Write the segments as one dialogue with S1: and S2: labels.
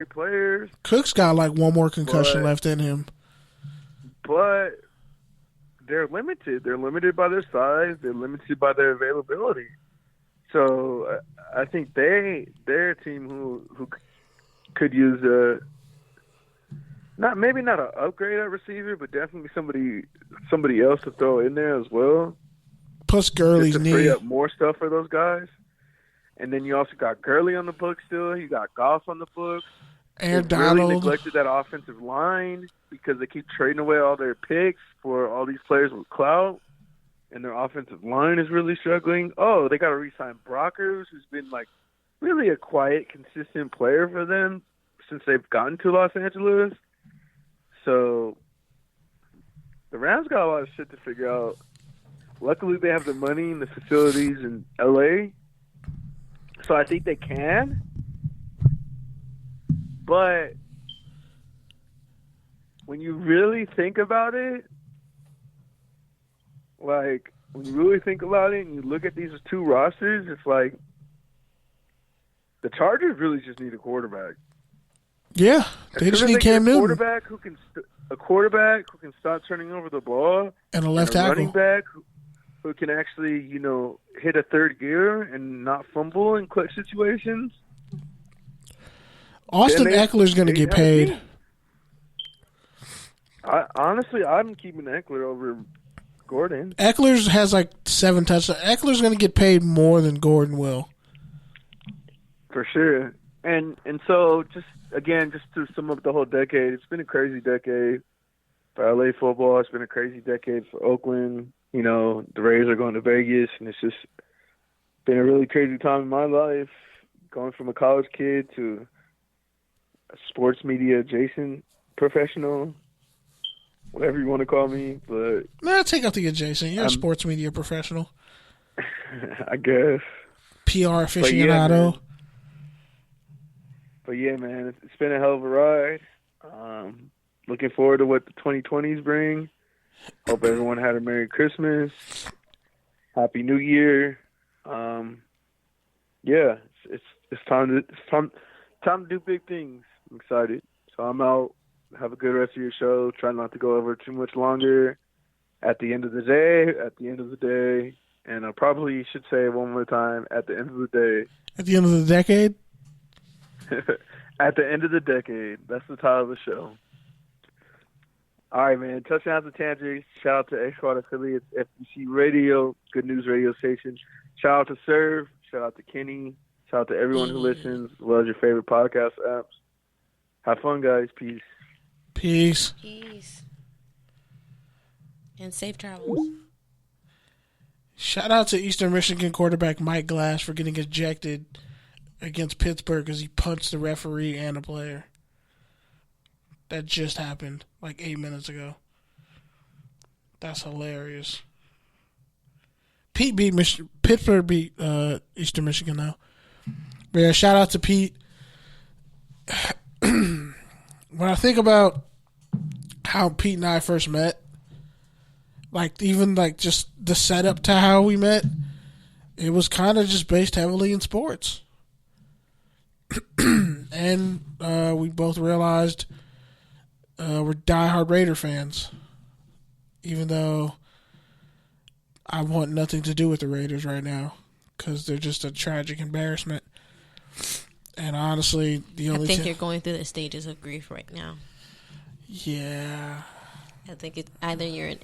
S1: players,
S2: Cook's got like one more concussion left in him.
S1: but they're limited. They're limited by their size. They're limited by their availability. So I think they're a team who could use maybe not an upgrade at receiver, but definitely somebody else to throw in there as well.
S2: Plus Gurley's
S1: just to
S2: knee.
S1: free up more stuff for those guys. And then you also got Gurley on the books still. You got Goff on the books.
S2: Aaron
S1: They really
S2: Donald.
S1: neglected that offensive line because they keep trading away all their picks for all these players with clout. And their offensive line is really struggling. Oh, they got to re-sign Brockers, who's been like really a quiet, consistent player for them since they've gotten to Los Angeles. So the Rams got a lot of shit to figure out. Luckily, they have the money and the facilities in LA. So I think they can. But when you really think about it, and you look at these two rosters, it's like the Chargers really just need a quarterback.
S2: Yeah, they just need Cam Newton.
S1: A quarterback who can start turning over the ball.
S2: And a left tackle.
S1: Running back who can actually, hit a third gear and not fumble in clutch situations.
S2: Austin Eckler's going to get paid.
S1: Honestly, I'm keeping Eckler over Gordon.
S2: Eckler has like 7 touchdowns. Eckler's going to get paid more than Gordon will.
S1: For sure. And so just to sum up the whole decade, it's been a crazy decade for LA football. It's been a crazy decade for Oakland. The Rays are going to Vegas, and it's just been a really crazy time in my life, going from a college kid to a sports media adjacent professional, whatever you want to call me. But
S2: take out the adjacent. You're a sports media professional.
S1: I guess.
S2: PR aficionado.
S1: But yeah, man, it's been a hell of a ride. Looking forward to what the 2020s bring. Hope everyone had a Merry Christmas, Happy New Year. It's time to do big things. I'm excited. So I'm out. Have a good rest of your show. Try not to go over too much longer. At the end of the day, and I probably should say it one more time. At the end of the day.
S2: At the end of the decade.
S1: At the end of the decade. That's the title of the show. All right, man. Touchdowns and Tangerines. Shout out to X-Squad affiliates, FBC Radio, Good News Radio Station. Shout out to Serve. Shout out to Kenny. Shout out to everyone who listens, as well as your favorite podcast apps. Have fun, guys. Peace.
S2: Peace.
S3: And safe travels.
S2: Shout out to Eastern Michigan quarterback Mike Glass for getting ejected against Pittsburgh because he punched the referee and a player. That just happened like 8 minutes ago. That's hilarious. Pittsburgh beat Eastern Michigan now. But yeah, shout out to Pete. When I think about how Pete and I first met, just the setup to how we met, it was kind of just based heavily in sports. And we both realized we're diehard Raider fans, even though I want nothing to do with the Raiders right now because they're just a tragic embarrassment. And honestly, I
S3: think you're going through the stages of grief right now.
S2: Yeah.
S3: I think it's either you're in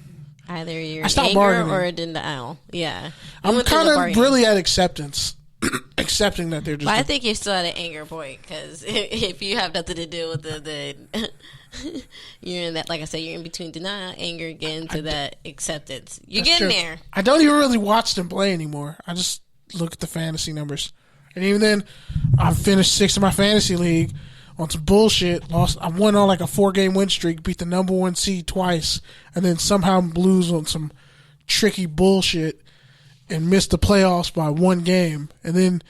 S3: anger
S2: bargaining.
S3: or in denial. Yeah.
S2: I'm kind of really at acceptance. Accepting that they're just...
S3: But I think you're still at an anger point because if you have nothing to do with the you're in that, like I said, you're in between denial, anger, getting to that acceptance. You're getting there.
S2: I don't even really watch them play anymore. I just look at the fantasy numbers. And even then, I finished 6th in my fantasy league on some bullshit. I won on like a 4-game win streak, beat the number 1 seed twice, and then somehow lose on some tricky bullshit and missed the playoffs by 1 game, and then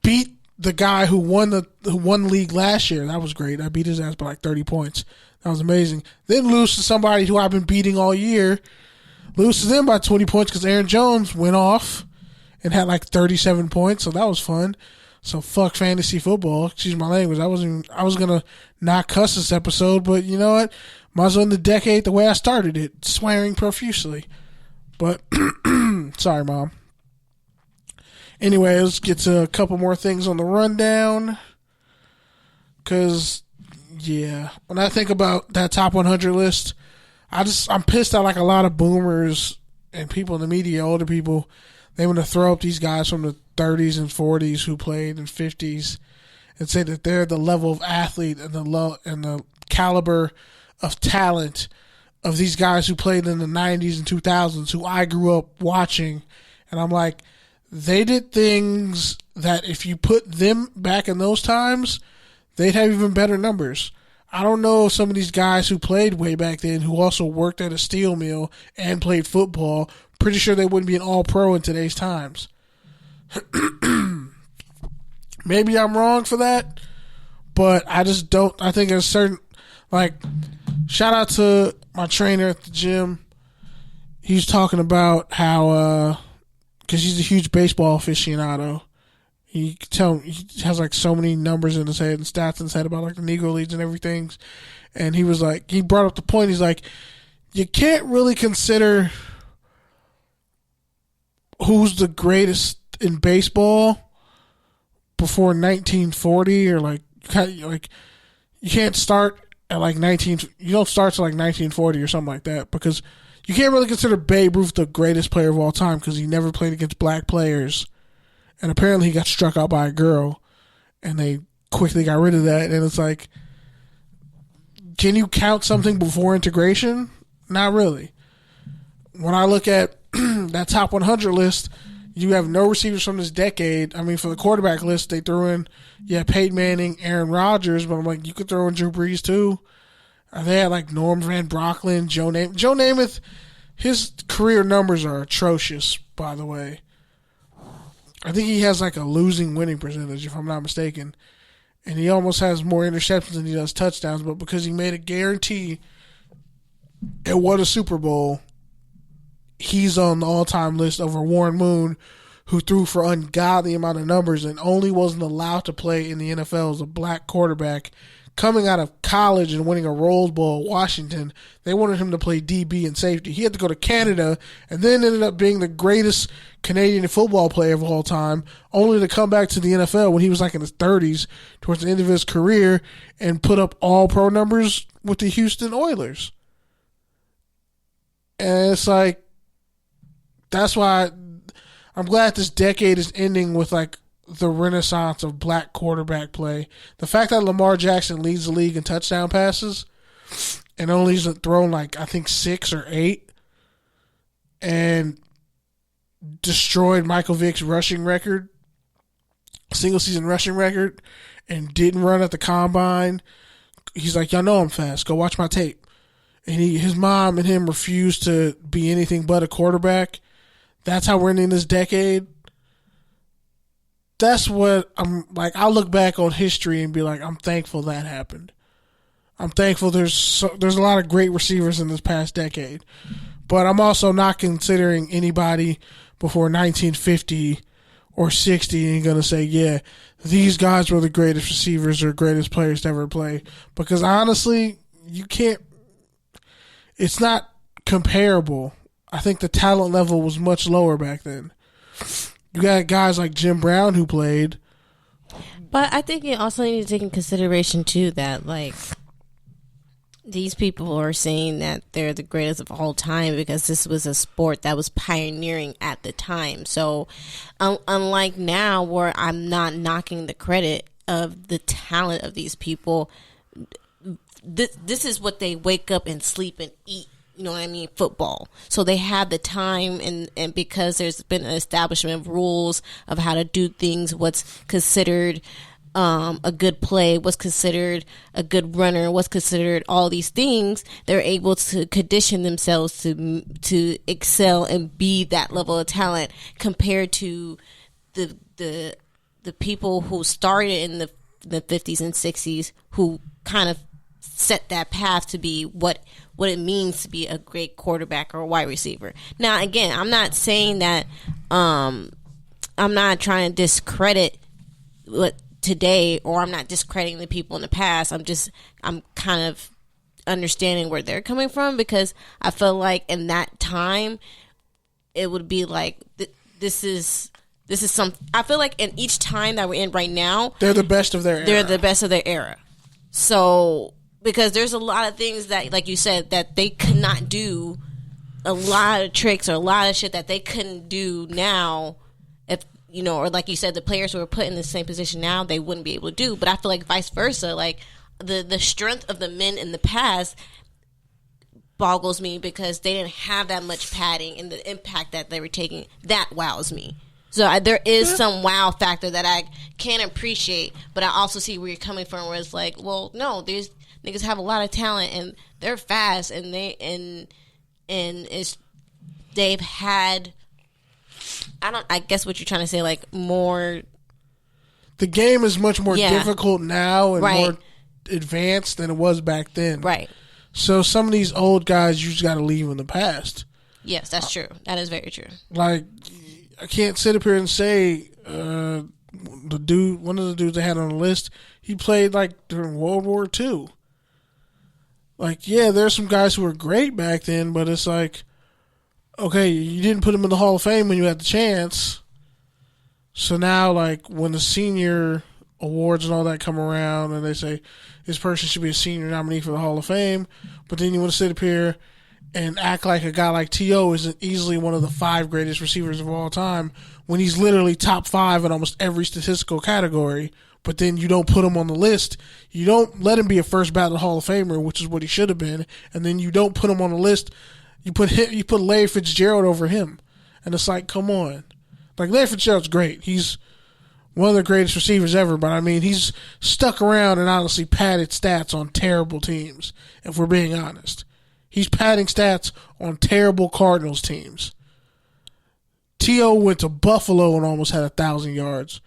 S2: beat the guy who won the league last year. That was great. I beat his ass by like 30 points. That was amazing. Then lose to somebody who I've been beating all year. Lose to them by 20 points because Aaron Jones went off and had like 37 points, so that was fun. So fuck fantasy football. Excuse my language. I was gonna not cuss this episode, but you know what? Might as well end the decade the way I started it, swearing profusely. But sorry, Mom. Anyway, let's get to a couple more things on the rundown. Cause yeah, when I think about that top 100 list, I'm pissed at like a lot of boomers and people in the media, older people. They want to throw up these guys from the 30s and 40s who played in 50s and say that they're the level of athlete and the caliber of talent of these guys who played in the 90s and 2000s who I grew up watching. And I'm like, they did things that if you put them back in those times, they'd have even better numbers. I don't know some of these guys who played way back then who also worked at a steel mill and played football. Pretty sure they wouldn't be an all-pro in today's times. Maybe I'm wrong for that, but I just don't. I think there's certain, like, shout out to my trainer at the gym. He's talking about how, because he's a huge baseball aficionado. He has like so many numbers in his head and stats in his head about like the Negro Leagues and everything. And he was like, he brought up the point. He's like, you can't really consider who's the greatest in baseball before 1940 or like you can't start at like you don't start to like 1940 or something like that, because you can't really consider Babe Ruth the greatest player of all time because he never played against black players. And apparently he got struck out by a girl, and they quickly got rid of that. And it's like, can you count something before integration? Not really. When I look at that top 100 list, you have no receivers from this decade. I mean, for the quarterback list, they threw in, Peyton Manning, Aaron Rodgers, but I'm like, you could throw in Drew Brees too. They had like Norm Van Brocklin, Joe Namath. Joe Namath, his career numbers are atrocious, by the way. I think he has like a losing winning percentage, if I'm not mistaken. And he almost has more interceptions than he does touchdowns, but because he made a guarantee and won a Super Bowl, he's on the all-time list over Warren Moon, who threw for ungodly amount of numbers and only wasn't allowed to play in the NFL as a black quarterback. Coming out of college and winning a Rose Bowl at Washington, they wanted him to play DB and safety. He had to go to Canada and then ended up being the greatest Canadian football player of all time, only to come back to the NFL when he was like in his 30s towards the end of his career and put up all-pro numbers with the Houston Oilers. And it's like, that's why I'm glad this decade is ending with like the renaissance of black quarterback play. The fact that Lamar Jackson leads the league in touchdown passes and only has thrown like, I think 6 or 8 and destroyed Michael Vick's rushing record, single season rushing record, and didn't run at the combine. He's like, y'all know I'm fast. Go watch my tape. And his mom and him refused to be anything but a quarterback. That's how we're ending this decade. That's what I'm like. I'll look back on history and be like, I'm thankful that happened. I'm thankful there's a lot of great receivers in this past decade. But I'm also not considering anybody before 1950 or 60 and going to say, yeah, these guys were the greatest receivers or greatest players to ever play. Because honestly, you can't. It's not comparable. I think the talent level was much lower back then. You got guys like Jim Brown who played.
S3: But I think you also need to take in consideration, too, that, like, these people are saying that they're the greatest of all time because this was a sport that was pioneering at the time. So, unlike now where I'm not knocking the credit of the talent of these people, this is what they wake up and sleep and eat. You know what I mean? Football. So they have the time, and because there's been an establishment of rules of how to do things, what's considered a good play, what's considered a good runner, what's considered all these things, they're able to condition themselves to excel and be that level of talent compared to the people who started in the 50s and 60s who kind of set that path to be what it means to be a great quarterback or a wide receiver. Now, again, I'm not saying that I'm not trying to discredit today, or I'm not discrediting the people in the past. I'm kind of understanding where they're coming from, because I feel like in that time it would be like this is some. I feel like in each time that we're in right now,
S2: they're the best of their era.
S3: They're the best of their era. So because there's a lot of things that, like you said, that they could not do, a lot of tricks or a lot of shit that they couldn't do now. If you know, or like you said, the players who were put in the same position now, they wouldn't be able to do. But I feel like vice versa, like the strength of the men in the past boggles me, because they didn't have that much padding, and the impact that they were taking, that wows me. So there is some wow factor that I can appreciate, but I also see where you're coming from, where it's like, well, no, these niggas have a lot of talent and they're fast, and they've had, I guess what you're trying to say, like more.
S2: The game is much more difficult now and more advanced than it was back then.
S3: Right.
S2: So some of these old guys, you just got to leave in the past.
S3: Yes, that's true. That is very true.
S2: Like, I can't sit up here and say one of the dudes they had on the list, he played like during World War II. Like, yeah, there's some guys who were great back then, but it's like, okay, you didn't put him in the Hall of Fame when you had the chance. So now, like, when the senior awards and all that come around, and they say this person should be a senior nominee for the Hall of Fame, but then you want to sit up here and act like a guy like T.O. isn't easily one of the 5 greatest receivers of all time, when he's literally top 5 in almost every statistical category, but then you don't put him on the list. You don't let him be a first ballot Hall of Famer, which is what he should have been, and then you don't put him on the list. You put Larry Fitzgerald over him. And it's like, come on. Like, Larry Fitzgerald's great. He's one of the greatest receivers ever, but I mean, he's stuck around and honestly padded stats on terrible teams, if we're being honest. He's padding stats on terrible Cardinals teams. T.O. went to Buffalo and almost had 1,000 yards.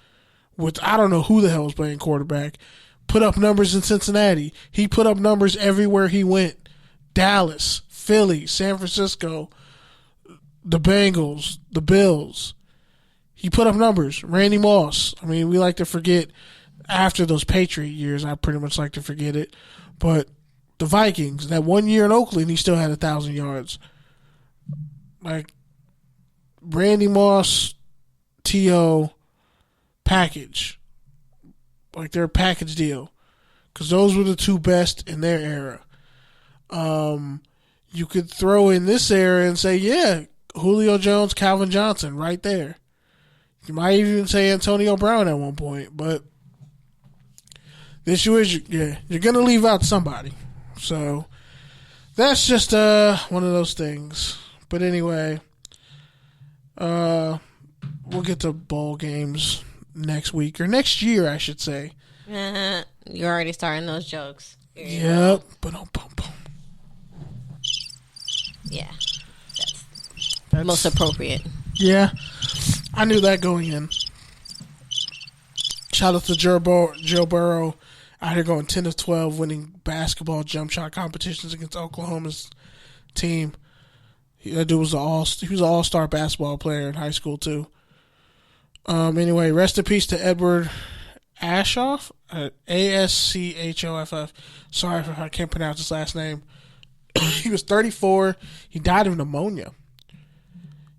S2: With, I don't know who the hell was playing quarterback. Put up numbers in Cincinnati. He put up numbers everywhere he went. Dallas, Philly, San Francisco, the Bengals, the Bills. He put up numbers. Randy Moss. I mean, we like to forget after those Patriot years. I pretty much like to forget it. But the Vikings, that 1 year in Oakland, he still had 1,000 yards. Like, Randy Moss, T.O., package. Like, they're a package deal. Because those were the 2 best in their era. You could throw in this era and say, yeah, Julio Jones, Calvin Johnson, right there. You might even say Antonio Brown at one point, but the issue is, you're going to leave out somebody. So that's just one of those things. But anyway, we'll get to bowl games next week, or next year, I should say.
S3: You're already starting those jokes.
S2: Yep.
S3: Yeah. That's most appropriate.
S2: Yeah. I knew that going in. Shout out to Joe Burrow out here going 10 of 12, winning basketball jump shot competitions against Oklahoma's team. That dude was he was an all-star basketball player in high school too. Anyway, rest in peace to Edward Aschoff, Aschoff. Sorry if I can't pronounce his last name. He was 34. He died of pneumonia.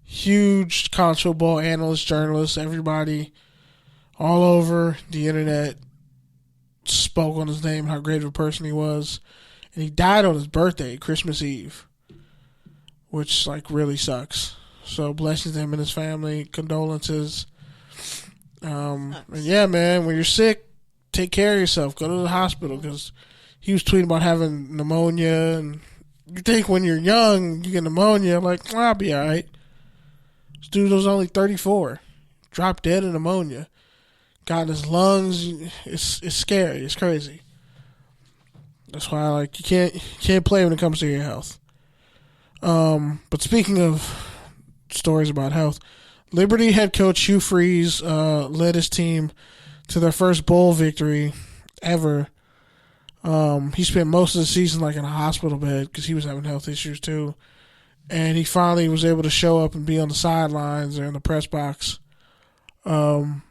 S2: Huge college football analyst, journalist, everybody all over the internet spoke on his name, how great of a person he was. And he died on his birthday, Christmas Eve, which, like, really sucks. So blessings to him and his family, condolences. And yeah, man, when you're sick, take care of yourself. Go to the hospital, because he was tweeting about having pneumonia. And you think when you're young, you get pneumonia, like, well, I'll be all right. This dude was only 34. Dropped dead of pneumonia. Got in his lungs. It's scary. It's crazy. That's why, like, you can't play when it comes to your health. But speaking of stories about health, Liberty head coach Hugh Freeze led his team to their first bowl victory ever. He spent most of the season like in a hospital bed because he was having health issues too. And he finally was able to show up and be on the sidelines or in the press box. And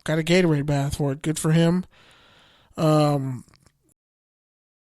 S2: got a Gatorade bath for it. Good for him.